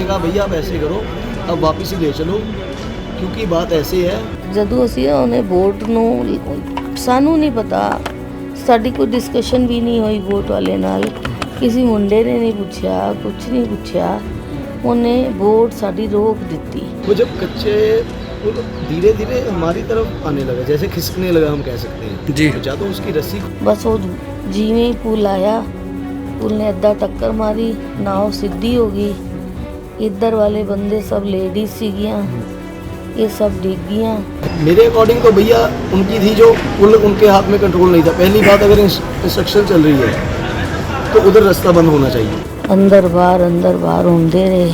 हमने कहा भैया आप ऐसे करो, अब वापस ही ले चलो, क्योंकि बात ऐसे है। ਜਦੋਂ ਅਸੀਂ ਉਹਨੇ ਵੋਟ ਨੂੰ ਸਾਨੂੰ ਨਹੀਂ ਪਤਾ, ਸਾਡੀ ਕੋਈ ਡਿਸਕਸ਼ਨ ਵੀ ਨਹੀਂ ਹੋਈ ਵੋਟ ਵਾਲੇ ਨਾਲ, ਕਿਸੇ ਮੁੰਡੇ ਨੇ ਨਹੀਂ ਪੁੱਛਿਆ, ਕੁਝ ਨਹੀਂ ਪੁੱਛਿਆ, ਉਹਨੇ ਵੋਟ ਸਾਡੀ ਰੋਕ ਦਿੱਤੀ। वो जब कच्चे पुल धीरे धीरे हमारी तरफ आने लगा, जैसे खिसकने लगा हम कह सकते हैं जी, या तो उसकी रस्सी ਬਸ ਉਹ ਜਿਵੇਂ ਹੀ ਪੁਲ ਆਇਆ, ਪੁਲ ਨੇ ਅੱਧਾ ਟੱਕਰ ਮਾਰੀ, ਨਾव ਸਿੱਧੀ ਹੋ ਗਈ। ਇੱਧਰ ਵਾਲੇ ਬੰਦੇ ਸਭ ਲੇਡੀਜ਼ ਸੀਗੀਆਂ, ये सब डिग गया। मेरे अकॉर्डिंग तो भैया उनकी थी जो पुल उनके हाथ में कंट्रोल नहीं था। पहली बात, अगर इंस्ट्रक्शन चल रही है तो उधर रास्ता बंद होना चाहिए। अंदर बाहर होंदे रहे।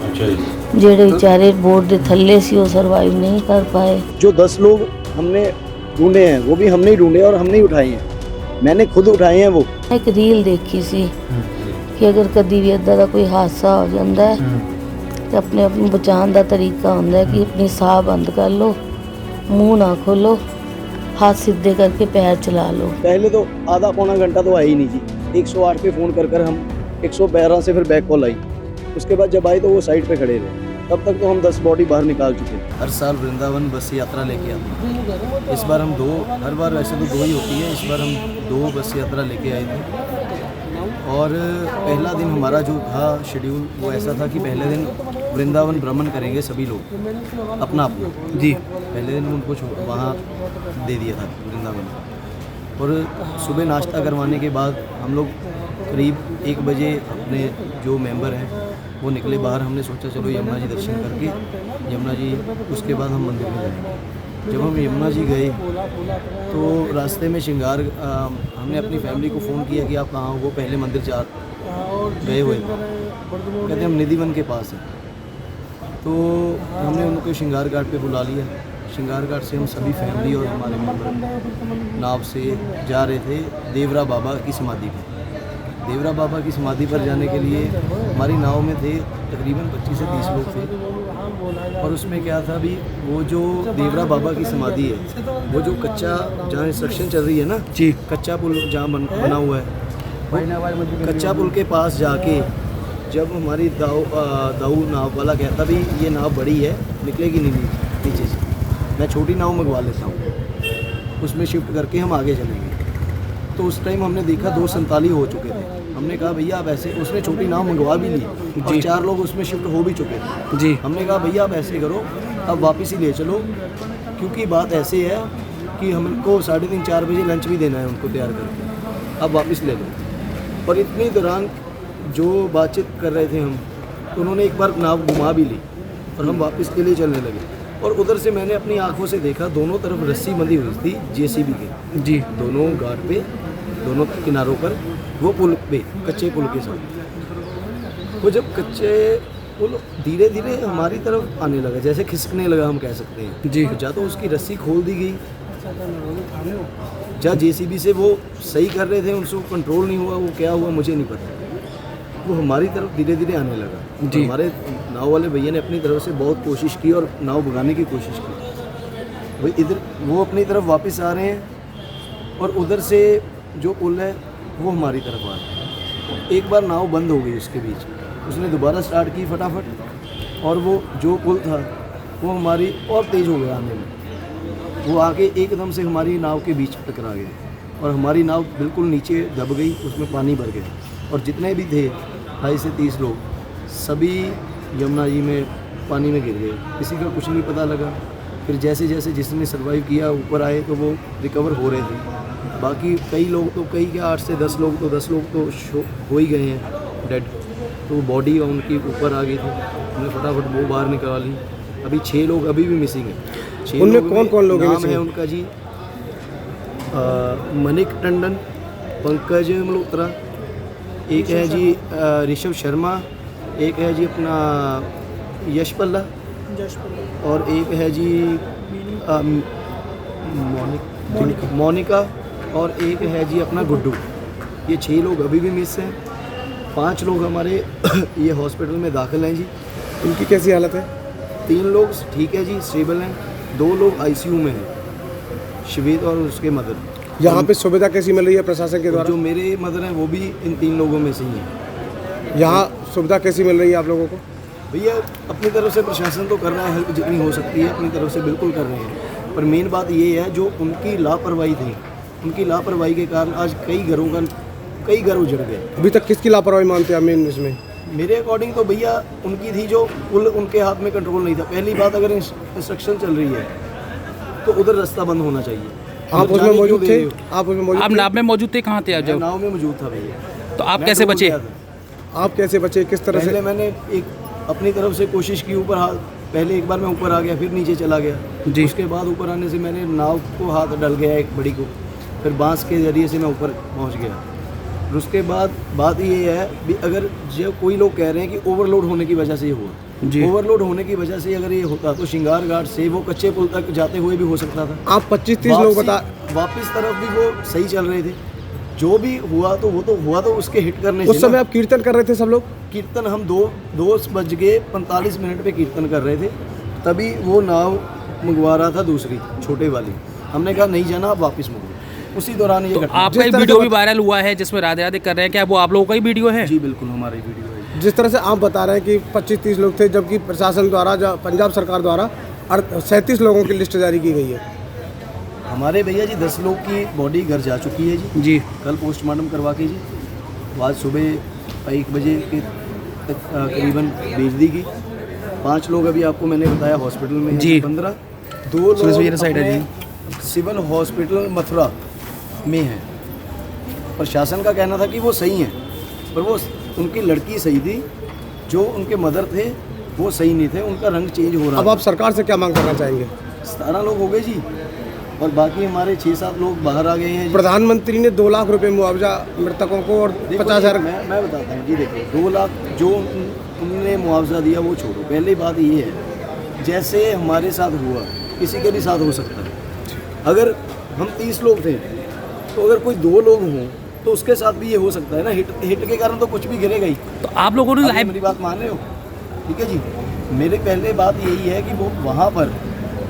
अच्छा जी। जेड़े बेचारे बोर्ड के थल्ले सी वो सर्वाइव नहीं कर पाए। जो 10 लोग हमने ढूंढे हैं वो भी हमने ही ढूंढे और हमने ही उठाए हैं, मैंने खुद उठाए हैं। वो एक रील देखी सी कि अगर कभी भी इदा का कोई हादसा हो जाता है तो अपने आप बचाने का तरीका होता है कि अपनी साह बंद कर लो, मुंह ना खोलो, हाथ सीधे करके पैर चला लो। पहले तो आधा पौना घंटा तो आया ही नहीं जी। 108 पे फ़ोन कर हम 112 से फिर बैक कॉल आई। उसके बाद जब आए तो वो साइड पे खड़े रहे। तब तक तो हम 10 बॉडी बाहर निकाल चुके। हर साल वृंदावन बस यात्रा लेके आते हैं। इस बार हम 2, हर बार वैसे तो 2 ही होती है, इस बार हम 2 बस यात्रा लेके आए थे। और पहला दिन हमारा जो था शेड्यूल वो ऐसा था कि पहले दिन वृंदावन भ्रमण करेंगे सभी लोग अपना जी। पहले दिन उनको वहाँ दे दिया था वृंदावन। और सुबह नाश्ता करवाने के बाद हम लोग करीब 1 बजे अपने जो मेंबर हैं वो निकले बाहर। हमने सोचा चलो यमुना जी दर्शन करके यमुना जी, उसके बाद हम मंदिर में जाएंगे। जब हम यमुना जी गए तो रास्ते में श्रृंगार हमने अपनी फैमिली को फ़ोन किया कि आप कहाँ हो। वो पहले मंदिर जा गए हुए, कहते हम निधिवन के पास हैं। तो हमने उनको श्रृंगार घाट पे बुला लिया। श्रृंगार घाट से हम सभी फैमिली और हमारे मेंबर नाव से जा रहे थे देवरा बाबा की समाधि पर। देवरा बाबा की समाधि पर जाने के लिए हमारी नाव में थे तकरीबन 25 से 30 लोग थे। और उसमें क्या था भी, वो जो देवरा बाबा की समाधि है, वो जो कच्चा जहाँ इंस्ट्रक्शन चल रही है ना जी, कच्चा पुल जहाँ बना हुआ है, कच्चा पुल के पास जाके जब हमारी दाऊ नाव वाला कहता भी ये नाव बड़ी है, निकलेगी नहीं नीचे से, मैं छोटी नाव मंगवा लेता हूँ, उसमें शिफ्ट करके हम आगे चलेंगे। तो उस टाइम हमने देखा 247 हो चुके थे। हमने कहा भैया आप ऐसे, उसने छोटी नाव मंगवा भी ली जी, 4 लोग उसमें शिफ्ट हो भी चुके थे जी। हमने कहा भैया आप ऐसे करो, अब वापस ही ले चलो, क्योंकि बात ऐसे है कि हमको 3:30 4 बजे लंच भी देना है उनको तैयार करके, अब वापस ले लो। और इतनी दौरान जो बातचीत कर रहे थे हम, तो उन्होंने एक बार नाव घुमा भी ली और हम वापस के लिए चलने लगे। और उधर से मैंने अपनी आंखों से देखा, दोनों तरफ रस्सी बंधी हुई थी जेसीबी के जी, दोनों घाट पे, दोनों किनारों पर, वो पुल पे, कच्चे पुल के साथ। वो जब कच्चे पुल धीरे धीरे हमारी तरफ आने लगा, जैसे खिसकने लगा हम कह सकते हैं जी। या तो उसकी रस्सी खोल दी गई, या जेसीबी से वो सही कर रहे थे, उनसे कंट्रोल नहीं हुआ, वो क्या हुआ मुझे नहीं पता। वो हमारी तरफ धीरे धीरे आने लगा जी। हमारे नाव वाले भैया ने अपनी तरफ से बहुत कोशिश की और नाव भगाने की कोशिश की। भाई इधर वो अपनी तरफ वापस आ रहे हैं और उधर से जो पुल है वो हमारी तरफ आ रहा है। एक बार नाव बंद हो गई उसके बीच, उसने दोबारा स्टार्ट की फटाफट, और वो जो पुल था वो हमारी और तेज़ हो गया आने में। वो आके एकदम से हमारी नाव के बीच टकरा गए और हमारी नाव बिल्कुल नीचे दब गई, उसमें पानी भर गया। और जितने भी थे 28 से 30 लोग, सभी यमुना जी में पानी में गिर गए, किसी का कुछ नहीं पता लगा। फिर जैसे जैसे जिसने सर्वाइव किया ऊपर आए तो वो रिकवर हो रहे थे। बाकी कई लोग तो, कई क्या 8 से 10 लोग तो 10 लोग तो हो ही गए हैं डेड। तो बॉडी उनकी ऊपर आ गई थी, हमने फटाफट वो बाहर निकाल ली। अभी 6 लोग अभी भी मिसिंग हैं। उनमें कौन कौन लोग नाम है उनका जी, मनिक टंडन, पंकज मल्होत्रा, एक है जी ऋषभ शर्मा, एक है जी अपना यश पल्ला, और एक है जी मोनिका, और एक है जी अपना गुड्डू। ये 6 लोग अभी भी मिस हैं। 5 लोग हमारे ये हॉस्पिटल में दाखिल हैं जी। उनकी कैसी हालत है? 3 लोग ठीक है जी, स्टेबल हैं। 2 लोग आईसीयू में हैं, श्वेत और उसके मदर। यहाँ पे सुविधा कैसी मिल रही है प्रशासन के द्वारा? जो मेरे मदर हैं वो भी इन 3 लोगों में से ही हैं। यहाँ सुविधा कैसी मिल रही है आप लोगों को? भैया अपनी तरफ से प्रशासन तो कर रहा है, हेल्प जितनी हो सकती है अपनी तरफ से बिल्कुल कर रहे हैं, पर मेन बात ये है जो उनकी लापरवाही थी, उनकी लापरवाही के कारण आज कई घर उजड़ गए। अभी तक किसकी लापरवाही मानते हैं मेन इसमें? मेरे अकॉर्डिंग तो भैया उनकी थी, जो पुल उनके हाथ में कंट्रोल नहीं था। पहली बात, अगर इंस्ट्रक्शन चल रही है तो उधर रास्ता बंद होना चाहिए। आप उसमें जाने मौजूद क्यों थे? दे रहे हो? आप उसमें मौजूद आप थे? नाव में मौजूद थे? कहाँ थे आप मैं जब? नाव में मौजूद था भैया। तो आप मैं कैसे डूब बचे? गया था। आप कैसे बचे, किस तरह पहले से? मैंने एक अपनी तरफ से कोशिश की ऊपर हाथ, पहले एक बार मैं ऊपर आ गया, फिर नीचे चला गया जी। उसके बाद ऊपर आने से मैंने नाव को हाथ डल गया एक बड़ी को, फिर बांस के जरिए से मैं ऊपर पहुंच गया। और उसके बाद बात ये है भी, अगर जो कोई लोग कह रहे हैं कि ओवरलोड होने की वजह से ये हुआ, जी। ओवरलोड होने की वजह से अगर ये होता तो श्रृंगार घाट से वो कच्चे पुल तक जाते हुए भी हो सकता था। आप 25-30 लोग बता, वापस तरफ भी वो सही चल रहे थे। जो भी हुआ तो वो तो हुआ, तो उसके हिट करने उस से समय ना। आप कीर्तन कर रहे थे सब लोग? कीर्तन हम 2:45 पे कीर्तन कर रहे थे, तभी वो नाव मंगवा रहा था दूसरी छोटे वाली। हमने कहा नहीं जाना, आप वापस मुड़ो। उसी दौरान ये तो घटना। आपका एक जिस तरह वीडियो से भी वायरल हुआ है जिसमें राधे राधे कर रहे हैं, क्या वो आप लोगों का ही वीडियो है? जी बिल्कुल, हमारी वीडियो है। जिस तरह से आप बता रहे हैं कि 25-30 लोग थे, जबकि प्रशासन द्वारा, पंजाब सरकार द्वारा 37 लोगों की लिस्ट जारी की गई है। हमारे भैया जी 10 लोग की बॉडी घर जा चुकी है जी, जी। कल पोस्टमार्टम करवा के जी आज सुबह 1 बजे के करीबन भेज दी गई। 5 लोग अभी आपको मैंने बताया हॉस्पिटल में जी। 15, 2 सुरेश भैया लोग साइड है अपने सिविल हॉस्पिटल मथुरा में हैं। प्रशासन का कहना था कि वो सही हैं, पर वो उनकी लड़की सही थी, जो उनके मदर थे वो सही नहीं थे, उनका रंग चेंज हो रहा अब था। आप सरकार से क्या मांग करना चाहेंगे? 17 लोग हो गए जी, और बाकी हमारे 6-7 लोग बाहर आ गए हैं जी। प्रधानमंत्री ने 2 लाख रुपए मुआवजा मृतकों को और देखो 50,000। जी, मैं बताता हूँ जी। देखो 2 लाख जो उन्होंने मुआवजा दिया वो छोड़ो, पहली बात ये है जैसे हमारे साथ हुआ किसी के भी साथ हो सकता है। अगर हम 30 लोग थे तो अगर कोई 2 लोग हों तो उसके साथ भी ये हो सकता है ना। हिट के कारण तो कुछ भी गिरेगा ही। तो आप लोगों ने आप लाइव मेरी बात मान रहे हो? ठीक है जी, मेरे पहले बात यही है कि वो वहाँ पर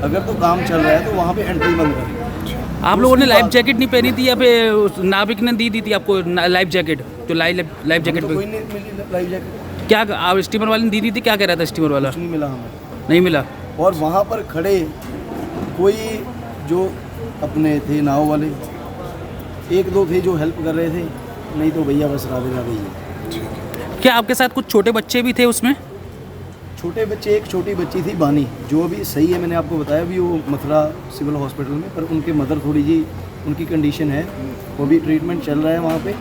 अगर तो काम चल रहा है तो वहाँ पे एंट्री बंद करें। आप लोगों ने दूसरी लाइफ बात- जैकेट नहीं पहनी थी या फिर उस नाविक ने दी थी आपको लाइफ जैकेट? जो लाइफ जैकेट तो पे कोई नहीं मिली लाइफ जैकेट, क्या आप स्टीमर वाले ने दी थी? क्या कह रहा था स्टीमर वाला? कुछ नहीं मिला हमें। नहीं मिला। और वहाँ पर खड़े कोई जो अपने थे नाव वाले 1-2 थे जो हेल्प कर रहे थे, नहीं तो भैया बस राधे राधे ही। क्या आपके साथ कुछ छोटे बच्चे भी थे उसमें? छोटे बच्चे, एक छोटी बच्ची थी बानी, जो अभी सही है, मैंने आपको बताया भी वो मथुरा सिविल हॉस्पिटल में, पर उनके मदर थोड़ी जी उनकी कंडीशन है, वो भी ट्रीटमेंट चल रहा है वहाँ पे।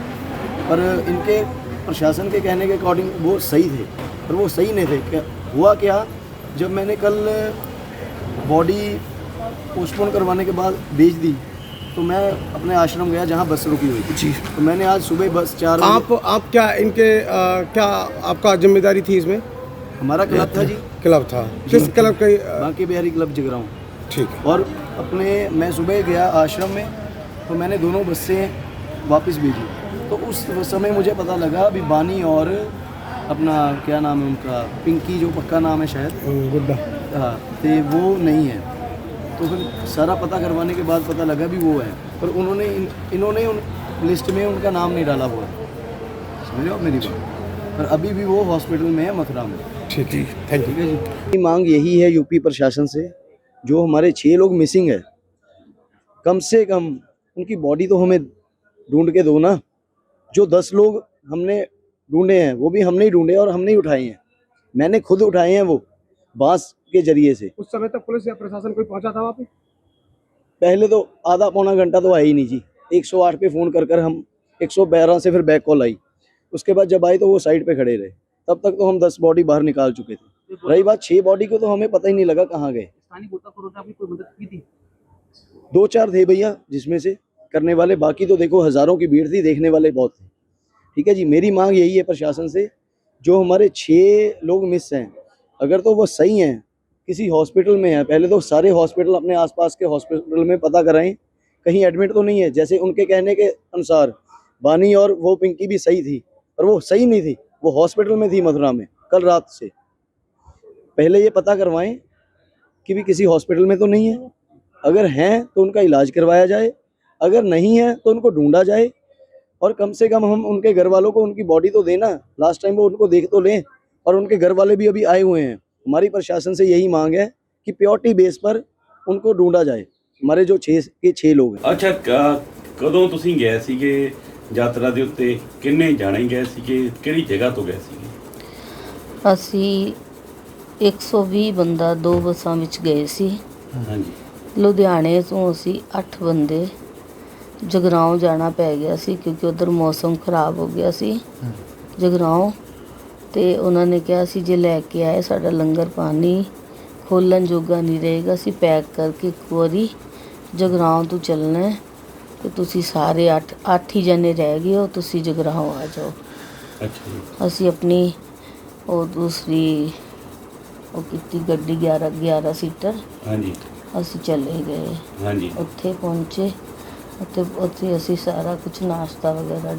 पर इनके प्रशासन के कहने के अकॉर्डिंग वो सही थे, पर वो सही नहीं थे। क्या हुआ, क्या जब मैंने कल बॉडी पोस्टपोन करवाने के बाद भेज दी तो मैं अपने आश्रम गया जहाँ बस रुकी हुई थी जी। तो मैंने आज सुबह बस 4 बजे। आप क्या इनके क्या आपका जिम्मेदारी थी इसमें? हमारा क्लब था जी, क्लब था? किस क्लब का? बांके बिहारी क्लब जगराऊँ। ठीक है। और मैं सुबह गया आश्रम में तो मैंने दोनों बसें वापस भेजी, तो उस समय मुझे पता लगा अभी बानी और अपना क्या नाम है उनका, पिंकी जो पक्का नाम है शायद, गुड्डा। हाँ, तो वो नहीं है। तो फिर सारा पता करवाने के बाद पता लगा भी वो है, पर इन्होंने उन लिस्ट में उनका नाम नहीं डाला हुआ, समझ लो मेरी बात। पर अभी भी वो हॉस्पिटल में है मथुरा में। ठीक है, थैंक यू। ठीक है जी। मांग यही है यूपी प्रशासन से, जो हमारे 6 लोग मिसिंग है, कम से कम उनकी बॉडी तो हमें ढूंढ के दो ना। जो 10 लोग हमने ढूंढे हैं वो भी हमने ही ढूंढे और हमने ही उठाए हैं, मैंने खुद उठाए हैं वो बांस के जरिए से। उस समय तक पुलिस या प्रशासन कोई पहुंचा था वहाँ पे? पहले तो आधा पौना घंटा तो आया ही नहीं जी। 108 पे फ़ोन कर हम 112 से फिर बैक कॉल आई, उसके बाद जब आई तो वो साइड पे खड़े रहे। तब तक तो हम 10 बॉडी बाहर निकाल चुके थे। रही बात 6 बॉडी को, तो हमें पता ही नहीं लगा कहाँ गए। 2-4 थे भैया जिसमें से करने वाले, बाकी तो देखो हज़ारों की भीड़ थी, देखने वाले बहुत थे। ठीक है जी, मेरी मांग यही है प्रशासन से, जो हमारे 6 लोग मिस हैं, अगर तो वो सही हैं, किसी हॉस्पिटल में हैं, पहले तो सारे हॉस्पिटल अपने आसपास के हॉस्पिटल में पता कराएं, कहीं एडमिट तो नहीं है। जैसे उनके कहने के अनुसार बानी और वो पिंकी भी सही थी, पर वो सही नहीं थी, वो हॉस्पिटल में थी मथुरा में कल रात से। पहले ये पता करवाएं कि भी किसी हॉस्पिटल में तो नहीं है, अगर हैं तो उनका इलाज करवाया जाए, अगर नहीं है तो उनको ढूंढा जाए, और कम से कम हम उनके घर वालों को उनकी बॉडी तो देना। लास्ट टाइम वो उनको देख तो लें, और उनके घर वाले भी अभी आए हुए हैं। हमारी प्रशासन से यही मांग है कि प्योरिटी बेस पर उनको ढूंढा जाए। हमारे जो 6 के 6 लोग हैं। ਅੱਛਾ ਕਦੋਂ ਤੁਸੀਂ ਗਏ ਸੀਗੇ ਯਾਤਰਾ ਦੇ ਉੱਤੇ, ਕਿੰਨੇ ਜਾਣੇ ਗਏ ਸੀਗੇ, ਕਿਹੜੀ ਜਗ੍ਹਾ ਤੋਂ ਗਏ ਸੀਗੇ? ਅਸੀਂ 120 ਬੰਦਾ 2 ਬੱਸਾਂ ਵਿੱਚ ਗਏ ਸੀ। ਹਾਂਜੀ ਲੁਧਿਆਣੇ ਤੋਂ ਅਸੀਂ 8 ਬੰਦੇ ਜਗਰਾਓਂ ਜਾਣਾ ਪੈ ਗਿਆ ਸੀ ਕਿਉਂਕਿ ਉਧਰ ਮੌਸਮ ਖਰਾਬ ਹੋ ਗਿਆ ਸੀ ਜਗਰਾਓਂ। ਤੇ ਉਹਨਾਂ ਨੇ ਕਿਹਾ ਸੀ ਜੇ ਲੈ ਕੇ ਆਏ ਸਾਡਾ ਲੰਗਰ ਪਾਣੀ ਖੋਲ੍ਹਣ ਜੋਗਾ ਨਹੀਂ ਰਹੇਗਾ, ਅਸੀਂ ਪੈਕ ਕਰਕੇ ਇੱਕ ਵਾਰੀ ਜਗਰਾਓਂ ਤੋਂ ਚੱਲਣਾ ਹੈ ਤੇ ਤੁਸੀਂ ਸਾਰੇ 8 ਹੀ ਜਣੇ ਰਹਿ ਗਏ ਹੋ, ਤੁਸੀਂ ਜਗਰਾਓਂ ਆ ਜਾਓ। ਅੱਛਾ ਜੀ ਅਸੀਂ ਆਪਣੀ ਉਹ ਦੂਸਰੀ ਉਹ ਕੀਤੀ ਗੱਡੀ 11 ਸੀਟਰ, ਹਾਂਜੀ ਅਸੀਂ ਚਲੇ ਗਏ। ਹਾਂਜੀ ਉੱਥੇ ਪਹੁੰਚੇ, ਉੱਥੇ ਅਸੀਂ ਸਾਰਾ ਕੁਝ ਨਾਸ਼ਤਾ ਵਗੈਰਾ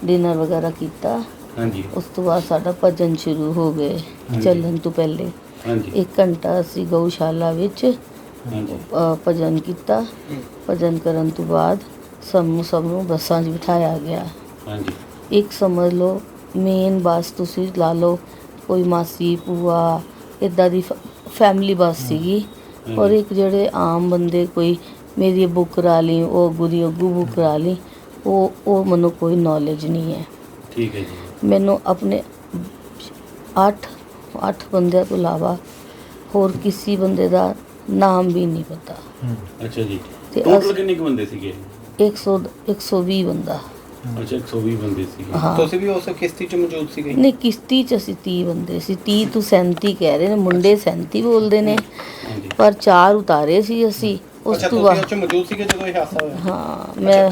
ਡਿਨਰ ਵਗੈਰਾ ਕੀਤਾ। ਹਾਂਜੀ ਉਸ ਤੋਂ ਬਾਅਦ ਸਾਡਾ ਭਜਨ ਸ਼ੁਰੂ ਹੋ ਗਏ ਚੱਲਣ ਤੋਂ ਪਹਿਲੇ। ਹਾਂਜੀ 1 ਘੰਟਾ ਅਸੀਂ ਗਊਸ਼ਾਲਾ ਵਿੱਚ ਹਾਂਜੀ ਭਜਨ ਕੀਤਾ। ਭਜਨ ਕਰਨ ਤੋਂ ਬਾਅਦ ਸਭ ਨੂੰ ਬੱਸਾਂ 'ਚ ਬਿਠਾਇਆ ਗਿਆ। ਹਾਂਜੀ ਇੱਕ ਸਮਝ ਲਓ ਮੇਨ ਬੱਸ ਤੁਸੀਂ ਲਾ ਲਓ ਕੋਈ ਮਾਸੀ ਭੂਆ ਇੱਦਾਂ ਦੀ ਫੈਮਿਲੀ ਬੱਸ ਸੀਗੀ। ਔਰ ਇੱਕ ਜਿਹੜੇ ਆਮ ਬੰਦੇ ਕੋਈ ਮੇਰੀ ਬੁੱਕ ਕਰਾ ਲਈ, ਉਹ ਅੱਗੂ ਦੀ ਅੱਗੂ ਬੁੱਕ ਕਰਾ ਲਈ, ਉਹ ਮੈਨੂੰ ਕੋਈ ਨੌਲੇਜ ਨਹੀਂ ਹੈ। ਠੀਕ ਹੈ ਜੀ ਮੈਨੂੰ ਆਪਣੇ 8 ਬੰਦਿਆਂ ਤੋਂ ਇਲਾਵਾ ਹੋਰ ਕਿਸੇ ਬੰਦੇ ਦਾ ਨਾਮ ਵੀ ਨਹੀਂ ਪਤਾ। ਅੱਛਾ ਜੀ ਤੇ ਟੋਟਲ ਕਿੰਨੇ ਕੁ ਬੰਦੇ ਸੀਗੇ? 120 ਬੰਦਾ। ਅੱਛਾ 120 ਬੰਦੇ ਸੀਗੇ। ਹਾਂ ਤੁਸੀਂ ਵੀ ਉਸ ਕਿਸ਼ਤੀ 'ਚ ਮੌਜੂਦ ਸੀਗੇ? ਨਹੀਂ, ਕਿਸ਼ਤੀ 'ਚ ਅਸੀਂ 30 ਬੰਦੇ ਸੀ। 30 ਤੋਂ 37 ਕਹਿ ਰਹੇ ਨੇ ਮੁੰਡੇ, 37 ਬੋਲਦੇ ਨੇ, ਹਾਂਜੀ ਪਰ 4 ਉਤਾਰੇ ਸੀ ਅਸੀਂ। ਉਸ ਅੱਛਾ ਤੋਂ ਤੁਸੀਂ ਬਾਅਦ ਉਸ 'ਚ ਮੌਜੂਦ ਸੀਗੇ ਜਦੋਂ ਇਹ ਹਾਦਸਾ ਹੋਇਆ? ਹਾਂ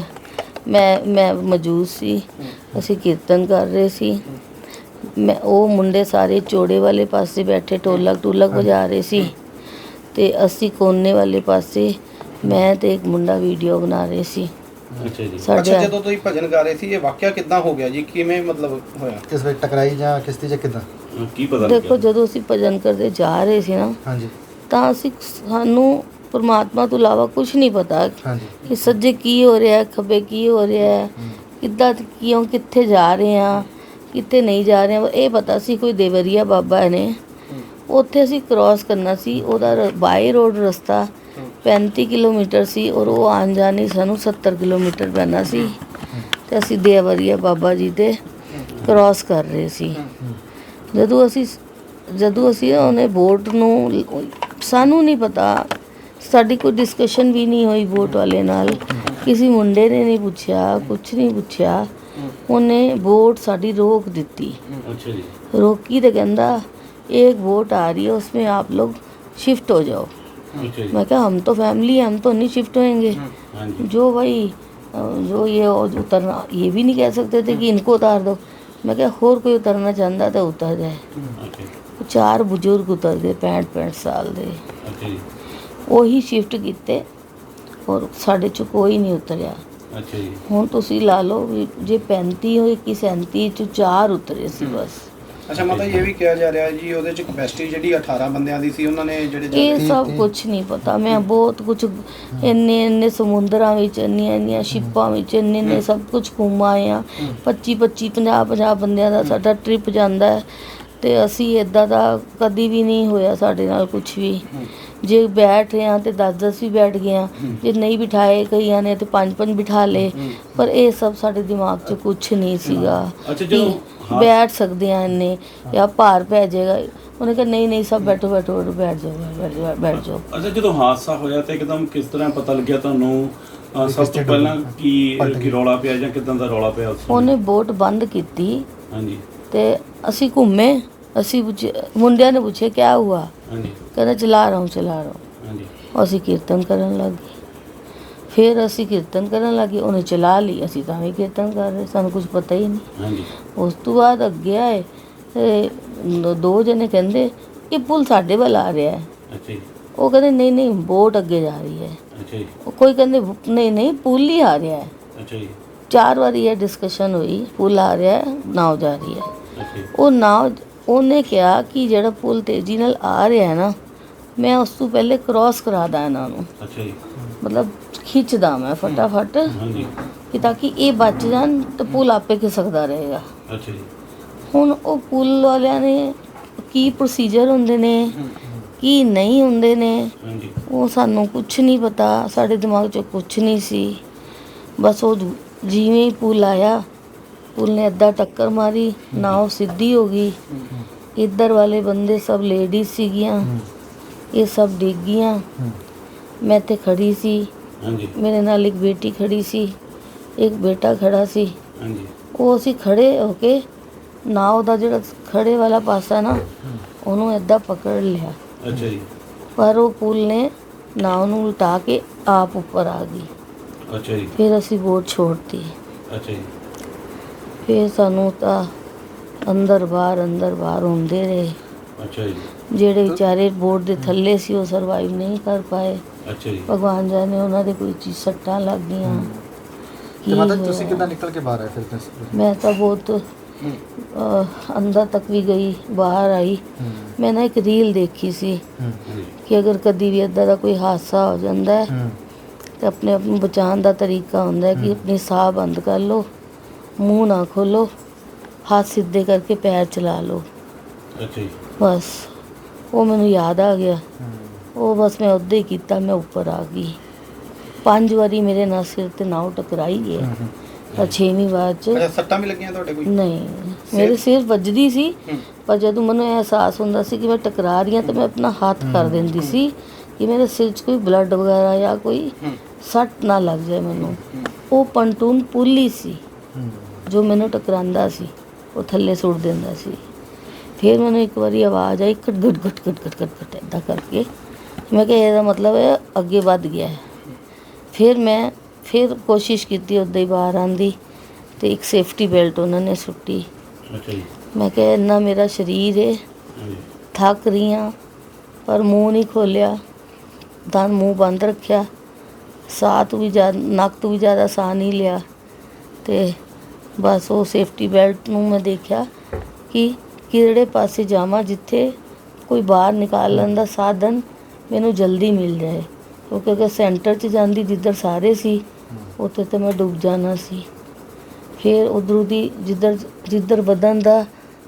ਮੈਂ ਮੌਜੂਦ ਸੀ। ਅਸੀਂ ਕੀਰਤਨ ਕਰ ਰਹੇ ਸੀ। ਉਹ ਮੁੰਡੇ ਸਾਰੇ ਚੋੜੇ ਵਾਲੇ ਪਾਸੇ ਬੈਠੇ ਢੋਲਕ ਵਜਾ ਰਹੇ ਸੀ ਤੇ ਅਸੀਂ ਕੋਨੇ ਵਾਲੇ ਪਾਸੇ ਮੈਂ ਤੇ ਇੱਕ ਮੁੰਡਾ ਵੀਡੀਓ ਬਣਾ ਰਹੇ ਸੀ। ਅੱਛਾ ਜੀ ਸਾਡੇ ਜਦੋਂ ਤੁਸੀਂ ਭਜਨ ਗਾ ਰਹੇ ਸੀ ਇਹ ਵਾਕਿਆ ਕਿੱਦਾਂ ਹੋ ਗਿਆ ਜੀ? ਕਿਵੇਂ ਮਤਲਬ ਹੋਇਆ? ਕਿਸ ਵੇਲੇ ਟਕਰਾਈ ਜਾਂ ਕਿਸ਼ਤੀ ਜਾਂ ਕਿੱਦਾਂ? ਕੀ ਪਤਾ ਦੇਖੋ, ਲੱਗਿਆ? ਜਦੋਂ ਅਸੀਂ ਭਜਨ ਕਰਦੇ ਜਾ ਰਹੇ ਸੀ ਨਾ ਹਾਂਜੀ ਤਾਂ ਸਾਨੂੰ ਪਰਮਾਤਮਾ ਤੋਂ ਇਲਾਵਾ ਕੁਝ ਨਹੀਂ ਪਤਾ ਹਾਂਜੀ ਕਿ ਸੱਜੇ ਕੀ ਹੋ ਰਿਹਾ, ਖੱਬੇ ਕੀ ਹੋ ਰਿਹਾ, ਕਿੱਦਾਂ ਕਿੱਥੇ ਜਾ ਰਹੇ ਹਾਂ, ਕਿੱਥੇ ਨਹੀਂ ਜਾ ਰਹੇ ਹਾਂ। ਇਹ ਪਤਾ ਸੀ ਕੋਈ ਦੇਵਰੀਆ ਬਾਬਾ ਨੇ ਉੱਥੇ ਅਸੀਂ ਕ੍ਰਾਸ ਕਰਨਾ ਸੀ। ਉਹਦਾ ਬਾਈ ਰੋਡ ਰਸਤਾ 35 ਕਿਲੋਮੀਟਰ ਸੀ ਔਰ ਉਹ ਆਉਣ ਜਾਣ ਸਾਨੂੰ 70 ਕਿਲੋਮੀਟਰ ਪੈਣਾ ਸੀ ਤੇ ਅਸੀਂ ਦੇਵਰੀਆ ਬਾਬਾ ਜੀ ਦੇ ਕ੍ਰਾਸ ਕਰ ਰਹੇ ਸੀ। ਜਦੋਂ ਅਸੀਂ ਉਹਨੇ ਬੋਟ ਨੂੰ, ਸਾਨੂੰ ਨਹੀਂ ਪਤਾ, ਸਾਡੀ ਕੋਈ ਡਿਸਕਸ਼ਨ ਵੀ ਨਹੀਂ ਹੋਈ ਬੋਟ ਵਾਲੇ ਨਾਲ, ਕਿਸੇ ਮੁੰਡੇ ਨੇ ਨਹੀਂ ਪੁੱਛਿਆ, ਕੁਛ ਨਹੀਂ ਪੁੱਛਿਆ। ਉਹਨੇ ਬੋਟ ਸਾਡੀ ਰੋਕ ਦਿੱਤੀ। ਅੱਛਾ ਜੀ रोकी तो कहता एक बोट आ रही है उसमें आप लोग शिफ्ट हो जाओ। ਅੱਛਾ ਜੀ मैं कहा हम तो फैमिली है, हम तो नहीं शिफ्ट होएंगे। ਹਾਂਜੀ जो भाई जो ये उतरना, ये भी नहीं कह सकते थे कि इनको उतार दो। मैं कहा और कोई उतरना चाहता तो उतर जाए। ਓਕੇ 4 बुजुर्ग उतर गए 65 साल ਦੇ, ਅੱਛਾ ਜੀ ਉਹੀ ਸ਼ਿਫਟ ਕੀਤੇ ਔਰ ਸਾਡੇ ਚ ਕੋਈ ਨਹੀਂ ਉਤਰਿਆ। ਅੱਛਾ ਜੀ ਹੁਣ ਤੁਸੀਂ ਲਾ ਲਓ ਵੀ ਜੇ 35 ਹੋਏ ਕਿ 37 ਚ 4 ਉਤਰੇ ਸੀ ਬਸ। ਅੱਛਾ ਮਤਲਬ ਇਹ ਵੀ ਕਿਹਾ ਜਾ ਰਿਹਾ ਜੀ ਉਹਦੇ 'ਚ ਕਪੈਸਿਟੀ ਜਿਹੜੀ 18 ਬੰਦਿਆਂ ਦੀ ਸੀ ਉਹਨਾਂ ਨੇ ਜਿਹੜੇ ਇਹ ਸਭ ਕੁਝ ਨਹੀਂ ਪਤਾ। ਮੈਂ ਬਹੁਤ ਕੁਝ ਇੰਨੇ ਸਮੁੰਦਰਾਂ ਵਿੱਚ ਇੰਨੀਆਂ ਸ਼ਿਪਾਂ ਵਿੱਚ ਇੰਨੇ ਸਭ ਕੁਝ ਘੁੰਮ ਆਏ ਹਾਂ। 25 50 ਬੰਦਿਆਂ ਦਾ ਸਾਡਾ ਟ੍ਰਿਪ ਜਾਂਦਾ ਹੈ ਤੇ ਅਸੀਂ ਇੱਦਾਂ ਦਾ ਕਦੀ ਵੀ ਨਹੀਂ ਹੋਇਆ ਸਾਡੇ ਨਾਲ ਕੁਝ ਵੀ। ਜੇ ਬੈਠ ਰਹੇ ਹਾਂ ਤੇ 10 ਵੀ ਬੈਠ ਗਏ ਹਾਂ, ਜੇ ਨਹੀਂ ਬਿਠਾਏ ਕਈਆਂ ਨੇ ਤੇ 5 ਬਿਠਾ ਲਏ, ਪਰ ਇਹ ਸਭ ਸਾਡੇ ਦਿਮਾਗ 'ਚ ਕੁਝ ਨਹੀਂ ਸੀਗਾ ਅੱਛਾ, ਕਿ ਜਦੋਂ ਬੈਠ ਸਕਦੇ ਹਾਂ ਇੰਨੇ ਜਾਂ ਭਾਰ ਪੈ ਜਾਏਗਾ। ਉਹਨੇ ਕਿਹਾ ਨਹੀਂ ਸਭ ਬੈਠੋ ਬੈਠ ਜਾਓ। ਅੱਛਾ ਜਦੋਂ ਹਾਦਸਾ ਹੋਇਆ ਤਾਂ ਇੱਕਦਮ ਕਿਸ ਤਰ੍ਹਾਂ ਪਤਾ ਲੱਗਿਆ ਤੁਹਾਨੂੰ? ਸਭ ਤੋਂ ਪਹਿਲਾਂ ਕੀ ਰੌਲਾ ਪਿਆ ਜਾਂ ਕਿਦਾਂ ਦਾ ਰੌਲਾ ਪਿਆ ਉਸ ਸਮੇਂ? ਉਹਨੇ ਬੋਟ ਬੰਦ ਕੀਤੀ ਹਾਂਜੀ ਤੇ ਅਸੀਂ ਘੁੰਮੇ। ਅਸੀਂ ਮੁੰਡਿਆਂ ਨੇ ਪੁੱਛਿਆ ਕਿਆ ਹੁਆ, ਹਾਂਜੀ ਕਹਿੰਦਾ ਚਲਾ ਰਹਾ ਹੂੰ। ਹਾਂਜੀ ਅਸੀਂ ਕੀਰਤਨ ਕਰਨ ਲੱਗ ਗਏ। ਫਿਰ ਅਸੀਂ ਕੀਰਤਨ ਕਰਨ ਲੱਗੇ, ਉਹਨੇ ਚਲਾ ਲਈ, ਅਸੀਂ ਤਾਂ ਵੀ ਕੀਰਤਨ ਕਰ ਰਹੇ, ਸਾਨੂੰ ਕੁਝ ਪਤਾ ਹੀ ਨਹੀਂ। ਹਾਂਜੀ ਉਸ ਤੋਂ ਬਾਅਦ ਅੱਗੇ ਆਏ ਤੇ 2 ਜਣੇ ਕਹਿੰਦੇ ਇਹ ਪੁਲ ਸਾਡੇ ਵੱਲ ਆ ਰਿਹਾ ਹੈ। ਅੱਛਾ ਜੀ ਉਹ ਕਹਿੰਦੇ ਨਹੀਂ ਬੋਟ ਅੱਗੇ ਜਾ ਰਹੀ ਹੈ। ਅੱਛਾ ਜੀ ਕੋਈ ਕਹਿੰਦੇ ਨਹੀਂ ਪੁਲ ਹੀ ਆ ਰਿਹਾ ਹੈ। ਅੱਛਾ ਜੀ 4 ਵਾਰੀ ਇਹ ਡਿਸਕਸ਼ਨ ਹੋਈ, ਪੁਲ ਆ ਰਿਹਾ ਹੈ, ਨਾव ਜਾ ਰਹੀ ਹੈ। ਅੱਛਾ ਜੀ ਉਹ ਨਾव, ਉਹਨੇ ਕਿਹਾ ਕਿ ਜਿਹੜਾ ਪੁਲ ਤੇਜ਼ੀ ਨਾਲ ਆ ਰਿਹਾ ਹੈ ਨਾ, ਮੈਂ ਉਸ ਤੋਂ ਪਹਿਲੇ ਕ੍ਰਾਸ ਕਰਾਦਾ ਇਹਨਾਂ ਨੂੰ, ਅੱਛਾ ਜੀ ਮਤਲਬ ਖਿੱਚਦਾ ਮੈਂ ਫਟਾਫਟ ਹਾਂਜੀ ਕਿ ਤਾਂ ਕਿ ਇਹ ਬਚ ਜਾਣ ਤਾਂ ਪੁਲ ਆਪੇ ਖਿਸਕਦਾ ਰਹੇਗਾ। ਅੱਛਾ ਜੀ ਹੁਣ ਉਹ ਪੁੱਲ ਵਾਲਿਆਂ ਨੇ ਕੀ ਪ੍ਰੋਸੀਜਰ ਹੁੰਦੇ ਨੇ, ਕੀ ਨਹੀਂ ਹੁੰਦੇ ਨੇ, ਹਾਂਜੀ ਉਹ ਸਾਨੂੰ ਕੁਝ ਨਹੀਂ ਪਤਾ, ਸਾਡੇ ਦਿਮਾਗ 'ਚ ਕੁਝ ਨਹੀਂ ਸੀ। ਬਸ ਉਹ ਜਿਵੇਂ ਹੀ ਪੁੱਲ ਆਇਆ, ਪੁੱਲ ਨੇ ਅੱਧਾ ਟੱਕਰ ਮਾਰੀ, ਨਾव ਸਿੱਧੀ ਹੋ ਗਈ। ਇੱਧਰ ਵਾਲੇ ਬੰਦੇ ਸਭ ਲੇਡੀਜ਼ ਸੀਗੀਆਂ, ਇਹ ਸਭ ਡਿੱਗ ਗਈਆਂ। ਮੈਂ ਤੇ ਖੜੀ ਸੀ, ਹਾਂਜੀ ਮੇਰੇ ਨਾਲ ਇੱਕ ਬੇਟੀ ਖੜੀ ਸੀ, ਇੱਕ ਬੇਟਾ ਖੜਾ ਸੀ। ਹਾਂਜੀ ਉਹ ਅਸੀਂ ਖੜੇ ਹੋ ਕੇ ਨਾव ਦਾ ਜਿਹੜਾ ਖੜੇ ਵਾਲਾ ਪਾਸਾ ਨਾ, ਉਹਨੂੰ ਇੱਦਾਂ ਪਕੜ ਲਿਆ, ਅੱਛਾ ਜੀ ਪਰ ਉਹ ਪੁੱਲ ਨੇ ਨਾव ਨੂੰ ਉਲਟਾ ਕੇ ਆਪ ਉੱਪਰ ਆ ਗਈ। ਅੱਛਾ ਜੀ ਫਿਰ ਅਸੀਂ ਬੋਟ ਛੋੜਤੀ। ਅੱਛਾ ਜੀ ਫਿਰ ਸਾਨੂੰ ਤਾਂ ਅੰਦਰ ਬਾਹਰ ਹੁੰਦੇ ਰਹੇ। ਅੱਛਾ ਜੀ ਜਿਹੜੇ ਵਿਚਾਰੇ ਬੋਟ ਦੇ ਥੱਲੇ ਸੀ ਉਹ ਸਰਵਾਈਵ ਨਹੀਂ ਕਰ ਪਾਏ। ਅੱਛਾ ਜੀ ਭਗਵਾਨ ਜਾਣੇ ਉਹਨਾਂ ਦੇ ਕੋਈ ਚੀਜ਼ ਸੱਟਾਂ ਲੱਗ ਗਈਆਂ। ਤੇ ਮਾਤਾ ਜੀ ਹੋਇਆ? ਤੁਸੀਂ ਕਿੱਦਾਂ ਨਿਕਲ ਕੇ ਬਾਹਰ ਆਏ ਫਿਰ ਤੁਸੀਂ? ਮੈਂ ਤਾਂ ਬਹੁਤ ਅੰਦਰ ਤੱਕ ਵੀ ਗਈ, ਬਾਹਰ ਆਈ। ਮੈਂ ਨਾ ਇੱਕ ਰੀਲ ਦੇਖੀ ਸੀ ਕਿ ਅਗਰ ਕਦੀ ਵੀ ਇੱਦਾਂ ਦਾ ਕੋਈ ਹਾਦਸਾ ਹੋ ਜਾਂਦਾ ਹੈ ਤੇ ਆਪਣੇ ਆਪ ਨੂੰ ਬਚਾਉਣ ਦਾ ਤਰੀਕਾ ਹੁੰਦਾ ਹੈ ਕਿ ਆਪਣੀ ਸਾਹ ਬੰਦ ਕਰ ਲਓ, ਮੂੰਹ ਨਾ ਖੋਲੋ, ਹੱਥ ਸਿੱਧੇ ਕਰਕੇ ਪੈਰ ਚਲਾ ਲਓ। ਅੱਛਾ ਜੀ ਬਸ ਉਹ ਮੈਨੂੰ ਯਾਦ ਆ ਗਿਆ। ਉਹ ਬਸ ਮੈਂ ਉੱਦਾਂ ਹੀ ਕੀਤਾ, ਮੈਂ ਉੱਪਰ ਆ ਗਈ। 5 ਵਾਰੀ ਮੇਰੇ ਨਾਲ ਸਿਰ ਤੇ ਨਾव ਟਕਰਾਈ ਹੈ, ਪਰ 6ਵੀਂ ਵਾਰ 'ਚ ਅੱਛਾ ਸੱਟਾਂ ਵੀ ਲੱਗੀਆਂ ਤੁਹਾਡੇ ਕੋਈ? ਨਹੀਂ, ਮੇਰੇ ਸਿਰ ਵੱਜਦੀ ਸੀ, ਪਰ ਜਦੋਂ ਮੈਨੂੰ ਇਹ ਅਹਿਸਾਸ ਹੁੰਦਾ ਸੀ ਕਿ ਮੈਂ ਟਕਰਾ ਰਹੀ ਹਾਂ ਤਾਂ ਮੈਂ ਆਪਣਾ ਹੱਥ ਕਰ ਦਿੰਦੀ ਸੀ ਕਿ ਮੇਰੇ ਸਿਰ 'ਚ ਕੋਈ ਬਲੱਡ ਵਗੈਰਾ ਜਾਂ ਕੋਈ ਸੱਟ ਨਾ ਲੱਗ ਜਾਏ ਮੈਨੂੰ। ਉਹ ਪੰਟੂਨ ਪੁੱਲ ਹੀ ਸੀ ਜੋ ਮੈਨੂੰ ਟਕਰਾਉਂਦਾ ਸੀ, ਉਹ ਥੱਲੇ ਸੁੱਟ ਦਿੰਦਾ ਸੀ। ਫਿਰ ਮੈਨੂੰ ਇੱਕ ਵਾਰੀ ਆਵਾਜ਼ ਆਈ ਖਟ ਖਟ ਖਟ ਖਟ ਖਟ ਖਟ ਖਟ ਇੱਦਾਂ ਕਰਕੇ। ਮੈਂ ਕਿਹਾ ਇਹਦਾ ਮਤਲਬ ਹੈ ਅੱਗੇ ਵੱਧ ਗਿਆ ਹੈ। ਫਿਰ ਕੋਸ਼ਿਸ਼ ਕੀਤੀ ਉੱਦਾਂ ਹੀ ਬਾਹਰ ਆਉਣ ਦੀ, ਅਤੇ ਇੱਕ ਸੇਫਟੀ ਬੈਲਟ ਉਹਨਾਂ ਨੇ ਸੁੱਟੀ। ਅੱਛਾ ਜੀ ਮੈਂ ਕਿਹਾ ਇੰਨਾ ਮੇਰਾ ਸਰੀਰ ਹੈ, ਹਾਂਜੀ ਥੱਕ ਰਹੀ ਹਾਂ, ਪਰ ਮੂੰਹ ਨਹੀਂ ਖੋਲ੍ਹਿਆ, ਮੂੰਹ ਬੰਦ ਰੱਖਿਆ। ਸਾਹ ਤੋਂ ਵੀ ਜ਼ਿਆਦਾ, ਨੱਕ ਤੋਂ ਵੀ ਜ਼ਿਆਦਾ ਸਾਹ ਨਹੀਂ ਲਿਆ। ਅਤੇ ਬਸ ਉਹ ਸੇਫਟੀ ਬੈਲਟ ਨੂੰ ਮੈਂ ਦੇਖਿਆ ਕਿ ਕਿਹੜੇ ਪਾਸੇ ਜਾਵਾਂ ਜਿੱਥੇ ਕੋਈ ਬਾਹਰ ਨਿਕਾਲਣ ਦਾ ਸਾਧਨ ਮੈਨੂੰ ਜਲਦੀ ਮਿਲ ਜਾਏ, ਕਿਉਂਕਿ ਅਗਰ ਸੈਂਟਰ 'ਚ ਜਾਂਦੀ ਜਿੱਧਰ ਸਾਰੇ ਸੀ, ਉੱਥੇ ਤਾਂ ਮੈਂ ਡੁੱਬ ਜਾਣਾ ਸੀ। ਫਿਰ ਉੱਧਰੋਂ ਦੀ ਜਿੱਧਰ ਵਧਣ ਦਾ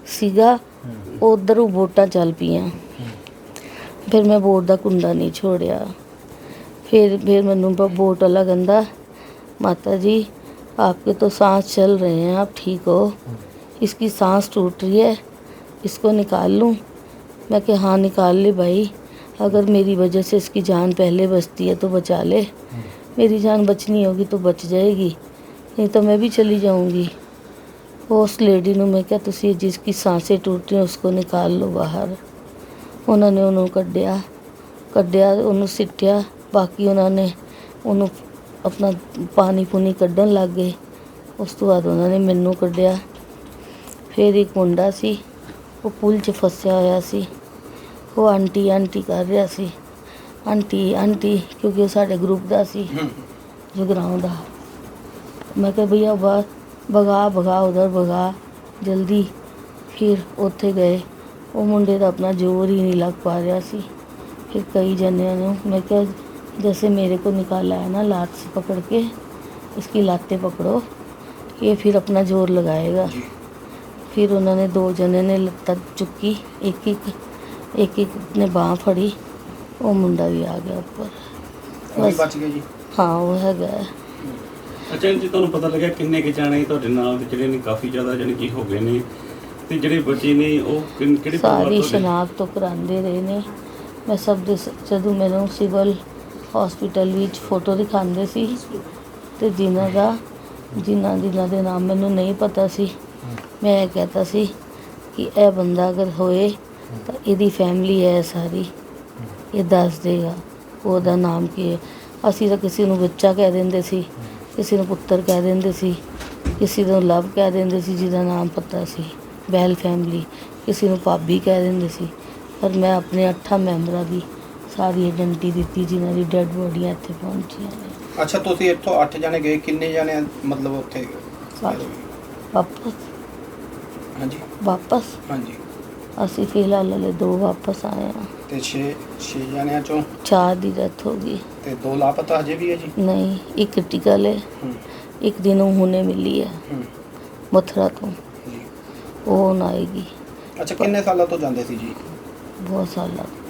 ਸੀਗਾ, ਉੱਧਰੋਂ ਬੋਟਾਂ ਚੱਲ ਪਈਆਂ। ਫਿਰ ਮੈਂ ਬੋਟ ਦਾ ਕੁੰਡਾ ਨਹੀਂ ਛੋੜਿਆ। फिर मैनू बोट वाला कहता, माता जी आपके तो सांस चल रहे हैं, आप ठीक हो, इसकी सांस टूट रही है, इसको निकाल लूँ? मैं कि हाँ निकाल ले भाई, अगर मेरी वजह से इसकी जान पहले बचती है तो बचा ले, मेरी जान बचनी होगी तो बच जाएगी, नहीं तो मैं भी चली जाऊँगी। उस लेडी ਨੂੰ मैं क्या तुसी जिसकी सांसें टूट रही हैं उसको निकाल लो बाहर। उन्होंने उन्होंने ਕੱਢਿਆ ਉਹਨੂੰ ਸਿੱਟਿਆ। ਬਾਕੀ ਉਹਨਾਂ ਨੇ ਉਹਨੂੰ ਆਪਣਾ ਪਾਣੀ ਪੂਣੀ ਕੱਢਣ ਲੱਗ ਗਏ। ਉਸ ਤੋਂ ਬਾਅਦ ਉਹਨਾਂ ਨੇ ਮੈਨੂੰ ਕੱਢਿਆ। ਫਿਰ ਇੱਕ ਮੁੰਡਾ ਸੀ, ਉਹ ਪੁੱਲ 'ਚ ਫਸਿਆ ਹੋਇਆ ਸੀ, ਉਹ ਆਂਟੀ ਆਂਟੀ ਕਰ ਰਿਹਾ ਸੀ, ਆਂਟੀ ਆਂਟੀ, ਕਿਉਂਕਿ ਉਹ ਸਾਡੇ ਗਰੁੱਪ ਦਾ ਸੀ ਜਗਰਾਉਂ ਦਾ। ਮੈਂ ਕਿਹਾ ਭਈਆ ਭਗਾ ਭਗਾ ਉਧਰ ਭਗਾ ਜਲਦੀ। ਫਿਰ ਉੱਥੇ ਗਏ, ਉਹ ਮੁੰਡੇ ਦਾ ਆਪਣਾ ਜ਼ੋਰ ही नहीं लग पा रहा ਸੀ। फिर कई जने मैं क्या जैसे मेरे को निकाला है ना लात से पकड़ के, इसकी लातें पकड़ो, ये फिर अपना जोर लगाएगा। फिर उन्होंने 2 जने ने लत्ता चुकी, एक एक ने बाँह फड़ी, वो मुंडा भी आ गया ऊपर। बस बच गया जी। हाँ वो है गया। ਅੱਛਾ ਜੀ, ਤੁਹਾਨੂੰ ਪਤਾ ਲੱਗਿਆ ਕਿੰਨੇ ਕੁ ਜਾਣੇ ਤੁਹਾਡੇ ਨਾਲ ਦੇ ਜਿਹੜੇ ਨੇ ਕਾਫੀ ਜ਼ਿਆਦਾ ਜਾਣੀ ਕਿ ਹੋ ਗਏ ਨੇ, ਤੇ ਜਿਹੜੇ ਬੱਚੇ ਨੇ ਉਹ ਕਿਹੜੇ ਪਰਿਵਾਰ ਸਾਰੀ ਤੋਂ ਨੇ? ਸ਼ਨਾਖਤ ਤੋਂ ਕਰਾਉਂਦੇ ਰਹੇ ਨੇ। ਮੈਂ ਸਭ ਦੇ ਜਦੋਂ ਮੈਨੂੰ ਸਿਵਲ ਹਸਪੀਟਲ ਵਿੱਚ ਫੋਟੋ ਦਿਖਾਉਂਦੇ ਸੀ, ਅਤੇ ਜਿਨ੍ਹਾਂ ਦੇ ਨਾਮ ਮੈਨੂੰ ਨਹੀਂ ਪਤਾ ਸੀ, ਮੈਂ ਇਹ ਕਹਤਾ ਸੀ ਕਿ ਇਹ ਬੰਦਾ ਅਗਰ ਹੋਏ ਤਾਂ ਇਹਦੀ ਫੈਮਿਲੀ ਹੈ ਸਾਰੀ, ਇਹ ਦੱਸ ਦੇਗਾ ਉਹਦਾ ਨਾਮ ਕੀ ਹੈ। ਅਸੀਂ ਤਾਂ ਕਿਸੇ ਨੂੰ ਬੱਚਾ ਕਹਿ ਦਿੰਦੇ ਸੀ, ਕਿਸੇ ਨੂੰ ਪੁੱਤਰ ਕਹਿ ਦਿੰਦੇ ਸੀ, ਕਿਸੇ ਨੂੰ ਲਵ ਕਹਿ ਦਿੰਦੇ ਸੀ ਜਿਹਦਾ ਨਾਮ ਪਤਾ ਸੀ, ਬੈਲ ਫੈਮਿਲੀ, ਕਿਸੇ ਨੂੰ ਭਾਬੀ ਕਹਿ ਦਿੰਦੇ ਸੀ। ਪਰ ਮੈਂ ਆਪਣੇ 8 ਮੈਂਬਰਾਂ ਦੀ ਸਾਰੀ ਆਇਡੈਂਟੀ ਦਿੱਤੀ ਜਿਨ੍ਹਾਂ ਦੀ ਡੈੱਡ ਬੋਡੀਆਂ ਇੱਥੇ ਪਹੁੰਚੀਆਂ ਨੇ। ਅੱਛਾ, ਤੁਸੀਂ ਇੱਥੋਂ 8 ਜਣੇ ਗਏ, ਕਿੰਨੇ ਜਣੇ ਮਤਲਬ ਉੱਥੇ ਵਾਪਸ ਹਾਂਜੀ ਹਾਂਜੀ ਅਸੀਂ ਫਿਲਹਾਲ ਹਲੇ 2 ਵਾਪਸ ਆਏ ਹਾਂ, ਤੇ 6 ਜਣਿਆਂ ਚੋਂ 4 ਦੀ ਡੈਥ ਹੋ ਗਈ। ਤੇ 2 ਲਾਪਤਾ ਅਜੇ ਵੀ ਹੈ ਜੀ? ਨਹੀਂ, ਇੱਕ ਕ੍ਰਿਟੀਕਲ ਹੈ, ਇੱਕ ਦਿਨ ਹੁਣੇ ਮਿਲੀ ਹੈ ਮਥੁਰਾ ਤੋਂ। ਉਹ ਹੁਣ ਆਏਗੀ ਅੱਛਾ ਕਿੰਨੇ ਸਾਲਾਂ ਤੋਂ ਜਾਂਦੇ ਸੀ ਜੀ ਬਹੁਤ ਸਾਲਾਂ ਤੋਂ।